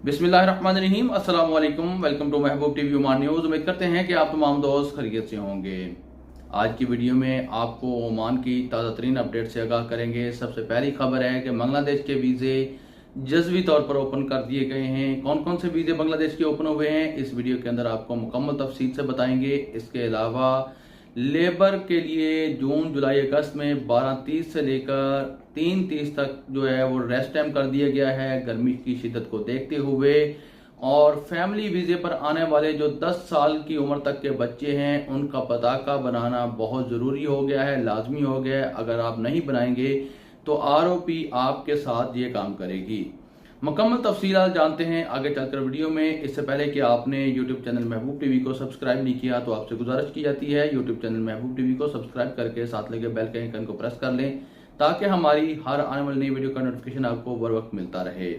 बिस्मिल्लाहिर्रहमानिर्रहीम, अस्सलाम वालेकुम। Welcome to Mehboob TV Oman news. उम्मीद करते हैं कि आप तमाम दोस्त खैरियत से होंगे। आज की वीडियो में आपको ओमान की ताज़ा तरीन अपडेट से आगाह करेंगे। सबसे पहली खबर है कि बांग्लादेश के वीज़े जज़वी तौर पर ओपन कर दिए गए हैं। कौन कौन से वीज़े बांग्लादेश के ओपन हुए हैं, इस वीडियो के अंदर आपको मुकम्मल तफसील से बताएंगे। इसके अलावा लेबर के लिए जून जुलाई अगस्त में 12:30 से लेकर 3:30 तक जो है वो रेस्ट टाइम कर दिया गया है गर्मी की शिद्दत को देखते हुए। और फैमिली वीज़े पर आने वाले जो 10 साल की उम्र तक के बच्चे हैं उनका पताका बनाना बहुत ज़रूरी हो गया है, लाजमी हो गया है। अगर आप नहीं बनाएंगे तो आरओपी आपके साथ ये काम करेगी। मुकम्मल तफसीलात जानते हैं आगे चलकर वीडियो में। इससे पहले कि आपने यूट्यूब चैनल महबूब टीवी को सब्सक्राइब नहीं किया तो आपसे गुजारिश की जाती है यूट्यूब चैनल महबूब टीवी को सब्सक्राइब करके साथ लगे बेल के आइकन को प्रेस कर लें ताकि हमारी हर आने वाली नई वीडियो का नोटिफिकेशन आपको बर वक्त मिलता रहे।